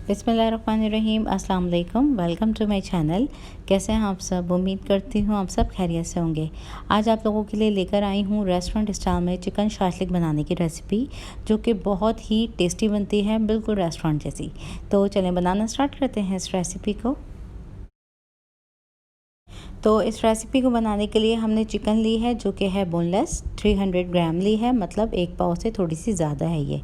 बिस्मिल्लाहिर्रहमानिर्रहीम, अस्सलाम वालेकुम। Welcome to my channel. कैसे हैं आप सब? उम्मीद करती हूँ आप सब खैरियत से होंगे। आज आप लोगों के लिए लेकर आई हूँ रेस्टोरेंट स्टाइल में चिकन शाशलिक बनाने की रेसिपी, जो कि बहुत ही टेस्टी बनती है, बिल्कुल रेस्टोरेंट जैसी। तो चलें बनाना स्टार्ट करते हैं इस रेसिपी को। तो इस रेसिपी को बनाने के लिए हमने चिकन ली है, जो कि है बोनलेस। 300 ग्राम ली है, मतलब एक पाव से थोड़ी सी ज़्यादा है ये।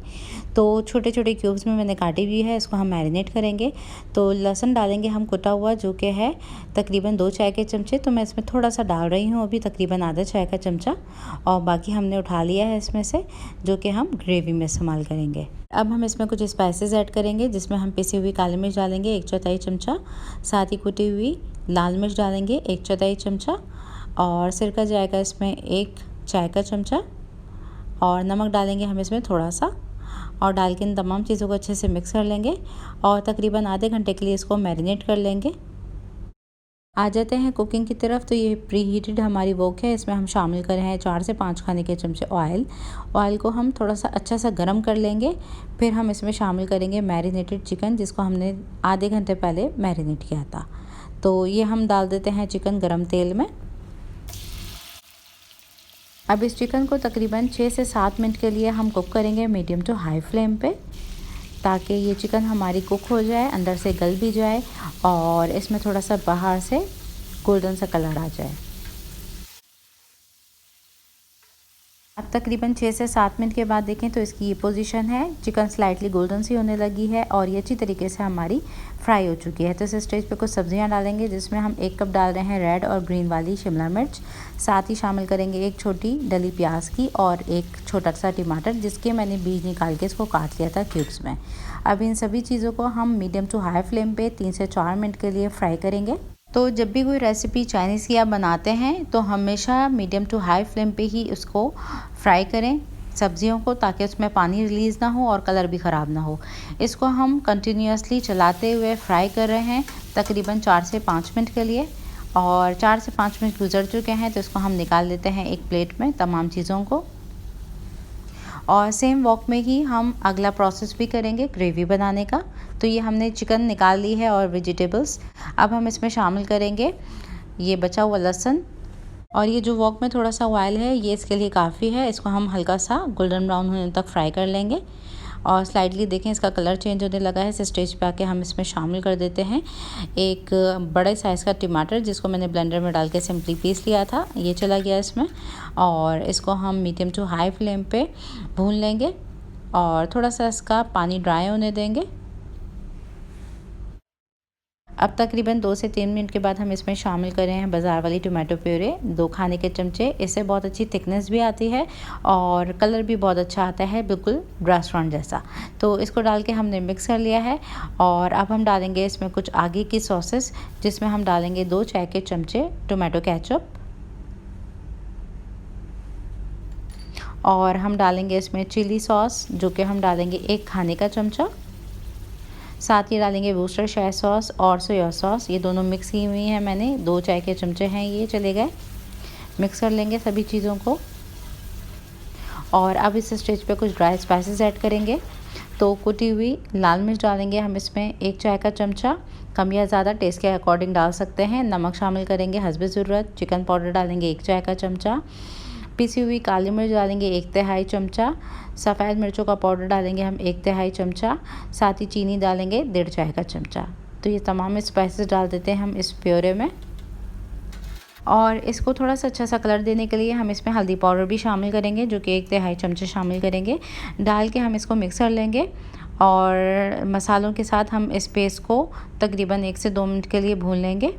तो छोटे छोटे क्यूब्स में मैंने काटी हुई है। इसको हम मैरिनेट करेंगे। तो लहसुन डालेंगे हम कुटा हुआ, जो कि है तकरीबन 2 चाय के चमचे। तो मैं इसमें थोड़ा सा डाल रही हूँ अभी, तकरीबन आधा चाय का चमचा। और बाकी हमने उठा लिया है इसमें से, जो कि हम ग्रेवी में इस्तेमाल करेंगे। अब हम इसमें कुछ स्पाइसेस ऐड करेंगे, जिसमें हम पिसी हुई काली मिर्च डालेंगे 1/4 चमचा। साथ ही कुटी हुई लाल मिर्च डालेंगे 1/4 चमचा। और सिरका जाएगा इसमें 1 चाय का चमचा। और नमक डालेंगे हम इसमें थोड़ा सा। और डाल के इन तमाम चीज़ों को अच्छे से मिक्स कर लेंगे। और तकरीबन आधे घंटे के लिए इसको मैरिनेट कर लेंगे। आ जाते हैं कुकिंग की तरफ। तो ये प्री हीटेड हमारी वोक है। इसमें हम शामिल कर रहे हैं 4 से 5 खाने के चमचे ऑयल को हम थोड़ा सा अच्छा सा गर्म कर लेंगे। फिर हम इसमें शामिल करेंगे मैरिनेटेड चिकन, जिसको हमने आधे घंटे पहले मैरिनेट किया था। तो ये हम डाल देते हैं चिकन गरम तेल में। अब इस चिकन को तकरीबन 6 से 7 मिनट के लिए हम कुक करेंगे मीडियम टू हाई फ्लेम पे, ताकि ये चिकन हमारी कुक हो जाए, अंदर से गल भी जाए और इसमें थोड़ा सा बाहर से गोल्डन सा कलर आ जाए। अब तकरीबन 6 से 7 मिनट के बाद देखें तो इसकी ये पोजीशन है। चिकन स्लाइटली गोल्डन सी होने लगी है और ये अच्छी तरीके से हमारी फ्राई हो चुकी है। तो इस स्टेज पे कुछ सब्जियां डालेंगे, जिसमें हम 1 कप डाल रहे हैं रेड और ग्रीन वाली शिमला मिर्च। साथ ही शामिल करेंगे 1 छोटी डली प्याज की और 1 छोटा सा टमाटर, जिसके मैंने बीज निकाल के इसको काट लिया था क्यूब्स में। अब इन सभी चीज़ों को हम मीडियम टू हाई फ्लेम पे 3 से 4 मिनट के लिए फ्राई करेंगे। तो जब भी कोई रेसिपी चाइनीज़ की आप बनाते हैं, तो हमेशा मीडियम टू हाई फ्लेम पे ही उसको फ्राई करें सब्जियों को, ताकि उसमें पानी रिलीज़ ना हो और कलर भी ख़राब ना हो। इसको हम कंटिन्यूसली चलाते हुए फ्राई कर रहे हैं तकरीबन 4 से 5 मिनट के लिए। और 4 से 5 मिनट गुजर चुके हैं, तो इसको हम निकाल लेते हैं एक प्लेट में तमाम चीज़ों को। और सेम वॉक में ही हम अगला प्रोसेस भी करेंगे ग्रेवी बनाने का। तो ये हमने चिकन निकाल ली है और वेजिटेबल्स। अब हम इसमें शामिल करेंगे ये बचा हुआ लहसुन। और ये जो वॉक में थोड़ा सा ऑयल है, ये इसके लिए काफ़ी है। इसको हम हल्का सा गोल्डन ब्राउन होने तक फ्राई कर लेंगे। और स्लाइडली देखें इसका कलर चेंज होने लगा है। इस स्टेज पे आके हम इसमें शामिल कर देते हैं एक बड़े साइज़ का टमाटर, जिसको मैंने ब्लेंडर में डाल के सिंपली पीस लिया था। ये चला गया इसमें। और इसको हम मीडियम टू हाई फ्लेम पे भून लेंगे और थोड़ा सा इसका पानी ड्राई होने देंगे। अब तकरीबन 2 से 3 मिनट के बाद हम इसमें शामिल कर रहे हैं बाज़ार वाली टोमेटो प्यूरे 2 खाने के चमचे। इससे बहुत अच्छी थिकनेस भी आती है और कलर भी बहुत अच्छा आता है, बिल्कुल रेस्टोरेंट जैसा। तो इसको डाल के हमने मिक्स कर लिया है। और अब हम डालेंगे इसमें कुछ आगे की सॉसेस, जिसमें हम डालेंगे 2 चाय के चमचे टोमेटो केचप। और हम डालेंगे इसमें चिली सॉस, जो कि हम डालेंगे 1 खाने का चमचा। साथ ही डालेंगे वूस्टरशायर सॉस और सोया सॉस। ये दोनों मिक्स की हुई हैं मैंने, 2 चाय के चमचे हैं, ये चले गए। मिक्स कर लेंगे सभी चीज़ों को। और अब इस स्टेज पे कुछ ड्राई स्पाइसेस ऐड करेंगे। तो कुटी हुई लाल मिर्च डालेंगे हम इसमें 1 चाय का चमचा। कम या ज़्यादा टेस्ट के अकॉर्डिंग डाल सकते हैं। नमक शामिल करेंगे हस्बे ज़रूरत। चिकन पाउडर डालेंगे 1 चाय का चमचा। पिसी हुई काली मिर्च डालेंगे 1 तिहाई चमचा। सफ़ेद मिर्चों का पाउडर डालेंगे हम 1 तिहाई चमचा। साथ ही चीनी डालेंगे 1.5 चाय का चमचा। तो ये तमाम स्पाइसेस डाल देते हैं हम इस प्योरे में। और इसको थोड़ा सा अच्छा सा कलर देने के लिए हम इसमें हल्दी पाउडर भी शामिल करेंगे, जो कि 1 तिहाई चमचे शामिल करेंगे। डाल के हम इसको मिक्स कर लेंगे। और मसालों के साथ हम इस पेस्ट को तकरीबन 1 से 2 मिनट के लिए भून लेंगे।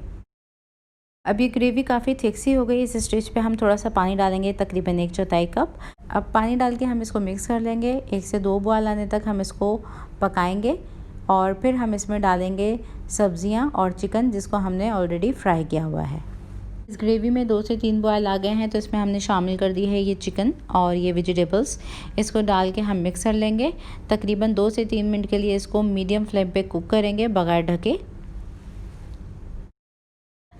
अब ये ग्रेवी काफ़ी थिक सी हो गई। इस स्टेज पे हम थोड़ा सा पानी डालेंगे, तकरीबन 1/4 कप। अब पानी डाल के हम इसको मिक्स कर लेंगे। 1 से 2 बॉयल आने तक हम इसको पकाएंगे। और फिर हम इसमें डालेंगे सब्जियां और चिकन, जिसको हमने ऑलरेडी फ्राई किया हुआ है। इस ग्रेवी में 2 से 3 बॉयल आ गए हैं, तो इसमें हमने शामिल कर दी है ये चिकन और ये वेजिटेबल्स। इसको डाल के हम मिक्स कर लेंगे। तकरीबन 2 से 3 मिनट के लिए इसको मीडियम फ्लेम पे कुक करेंगे बगैर ढके।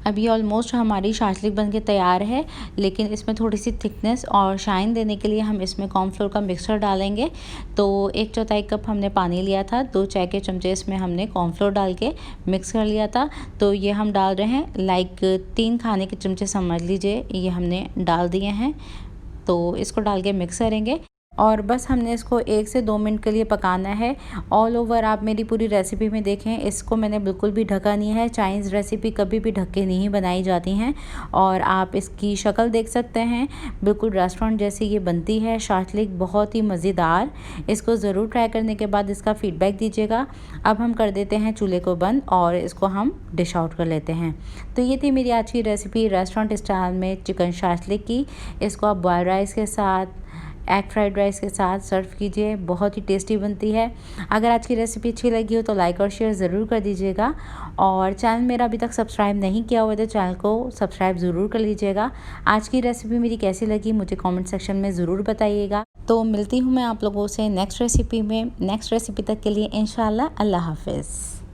अभी ऑलमोस्ट हमारी शाशलिक बन के तैयार है, लेकिन इसमें थोड़ी सी थिकनेस और शाइन देने के लिए हम इसमें कॉर्नफ्लोर का मिक्सचर डालेंगे। तो 1/4 कप हमने पानी लिया था, 2 चाय के चमचे इसमें हमने कॉर्नफ्लोर डाल के मिक्स कर लिया था। तो ये हम डाल रहे हैं लाइक 3 खाने के चमचे समझ लीजिए, ये हमने डाल दिए हैं। तो इसको डाल के मिक्स करेंगे और बस हमने इसको 1 से 2 मिनट के लिए पकाना है। ऑल ओवर आप मेरी पूरी रेसिपी में देखें, इसको मैंने बिल्कुल भी ढका नहीं है। चाइनीज़ रेसिपी कभी भी ढक के नहीं बनाई जाती हैं और आप इसकी शक्ल देख सकते हैं, बिल्कुल रेस्टोरेंट जैसी ये बनती है शाशलिक, बहुत ही मज़ेदार। इसको ज़रूर ट्राई करने के बाद इसका फ़ीडबैक दीजिएगा। अब हम कर देते हैं चूल्हे को बंद और इसको हम डिश आउट कर लेते हैं। तो ये थी मेरी आज की रेसिपी रेस्टोरेंट स्टाइल में चिकन शाशलिक की। इसको आप बॉयल राइस के साथ, एग फ्राइड राइस के साथ सर्व कीजिए, बहुत ही टेस्टी बनती है। अगर आज की रेसिपी अच्छी लगी हो तो लाइक और शेयर ज़रूर कर दीजिएगा और चैनल मेरा अभी तक सब्सक्राइब नहीं किया हुआ है तो चैनल को सब्सक्राइब ज़रूर कर लीजिएगा। आज की रेसिपी मेरी कैसी लगी मुझे कमेंट सेक्शन में ज़रूर बताइएगा। तो मिलती हूँ मैं आप लोगों से नेक्स्ट रेसिपी में। नेक्स्ट रेसिपी तक के लिए इंशाल्लाह अल्लाह हाफ़िज़।